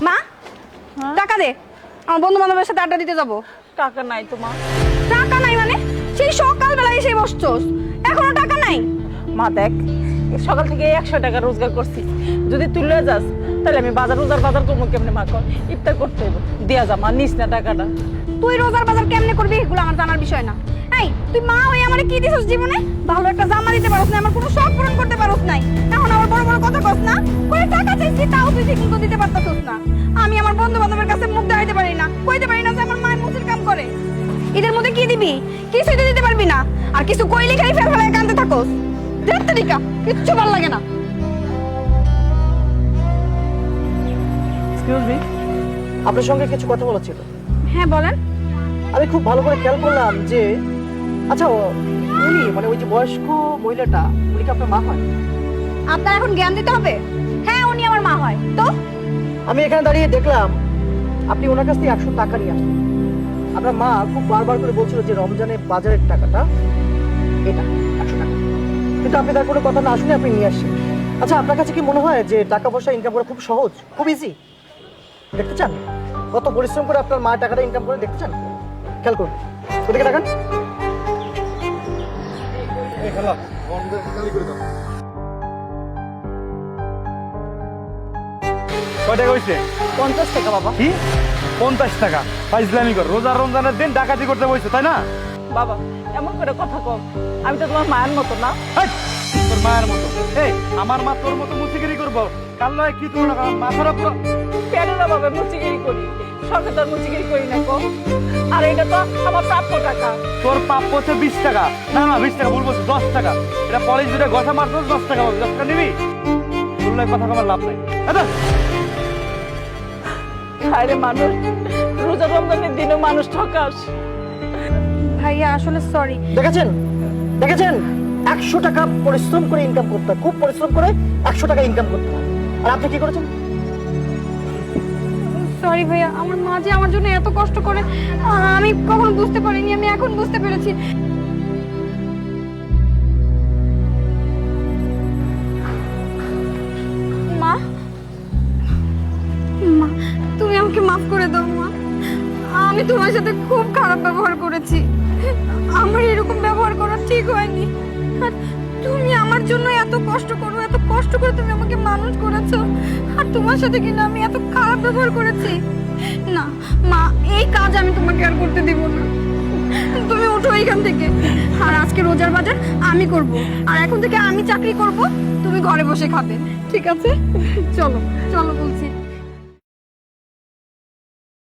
মা টাকা দে, আমার বন্ধু বান্ধবের সাথে আড্ডা দিতে যাবো। টাকা নাই তো মা। টাকা নাই মানে? সেই সকালবেলা এসে বসছস, এখনো টাকা নাই? মা দেখ, সকাল থেকে 100 টাকা রোজগার করছি, যদি তুই লয়ে যাস তাহলে আমি বাজার করবো কেমনে মা? কর ইফতার করতে হইব, দিয়া যা মা, নিস না টাকাটা। তুই রোজার বাজার কেমনে করবি এগুলো আমার জানার বিষয় না। এই তুই মা হয়ে আমারে কি দিছস জীবনে? ভালো একটা জামা দিতে পারোস না, আমার কোনো শখ পূরণ করতে পারোস নাই, এখন আমার বড় বড় কথা কস না। কই টাকা চাইছি তাও তুই ঠিক মতো দিতে পারতাছস না। আমি আমার বন্ধু বান্ধবের কাছে মুখ দেখাইতে পারি না, কইতে পারি না যে আমার মায়ের মুচির কাম করে। ঈদের মধ্যে কি দিবি? কিছুই তো দিতে পারবি না, আর কিছু কইলে খালি ফেল ফেলায় কান্দতে থাকোস। দেখতে দিকা কিচ্ছু ভালো লাগে না। এক্সকিউজ মি, আপনার সঙ্গে কিছু কথা বলা ছিল। হ্যাঁ বলেন। আমি খুব ভালো করে খেয়াল করলাম যে আচ্ছা উনি মানে ওই যে বয়স্ক মহিলাটা, উনি কি আপনার মা হয়? আপনার এখন জ্ঞান দিতে হবে? হ্যাঁ উনি আমার মা হয়। তো আমি এখানে দাঁড়িয়ে দেখলাম আপনি ওনার কাছ থেকে 100 টাকা নিয়ে আসলেন। আপনার মা খুব বারবার করে বলছিল যে রমজানের বাজারের টাকাটা এটা 100 টাকা, কিন্তু আপনি তার কোনো কথা না শুনে আপনি নিয়ে আসছেন। আচ্ছা আপনার কাছে কি মনে হয় যে টাকা পয়সা ইনকাম করা খুব সহজ, খুব ইজি? দেখতে চান কত পরিশ্রম করে আপনার মা টাকাটা ইনকাম করে? দেখতে চান? খেয়াল করুন, ওদিকে টাকান। কয় টাকা হয়েছে? 50 টাকা বাবা। কি 50 টাকা? ইসলামিক রমজানের দিন ডাকাতি করতে বসছো তাই না? বাবা এমন করে কথা কম, আমি তো তোমার মায়ের মতো না। হেই, তোর মায়ের মতো? এই আমার মা তোর মতো মুচিগিরি করবো? কাল নয় কি তোর মাথাটা পুরো প্যারেরা বাবা মুচিগিরি করি, শখে তোর মুচিগিরি করি না কো। আর এটা তো আমার প্রাপ্য টাকা। তোর প্রাপ্য হচ্ছে 20 টাকা। না না 20 টাকা ভুল বলছো, 10 টাকা। এটা পলিশ দুটো গসা মারতো, 10 টাকা পাবি। 10 টাকা নিবি? বললে কথা কমার লাভ নাই। আচ্ছা আরে মানুষ, রোজা রমজানের দিনও মানুষ ঠকাস। ভাইয়া আসলে সরি। দেখেছেন দেখেছেন 100 টাকা পরিশ্রম করে ইনকাম করতে হয়, খুব পরিশ্রম করে 100 টাকা ইনকাম করতে হয়। আর আপনি কি করেছেন? সরি ভাইয়া, আমার মা যে আমার জন্য এত কষ্ট করে আমি কখনো বুঝতে পারিনি, আমি এখন বুঝতে পেরেছি। মা, মা তুমি আমাকে মাফ করে দাও মা, আমি তোমার সাথে খুব খারাপ ব্যবহার করেছি, আমার এরকম ব্যবহার করা ঠিক হয়নি। আর তুমি আমার জন্য এত কষ্ট করো, এত কষ্ট করে তুমি আমাকে মানুষ করেছো, আর তোমার সাথে কিনা আমি এত খারাপ ব্যবহার করেছি। না মা, এই কাজ আমি তোমাকে আর করতে দিব না, তুমি উঠো এখান থেকে। আর আজকে রোজার বাজার আমি করব, আর এখন থেকে আমি চাকরি করব, তুমি ঘরে বসে খাবে, ঠিক আছে? চলো চলো।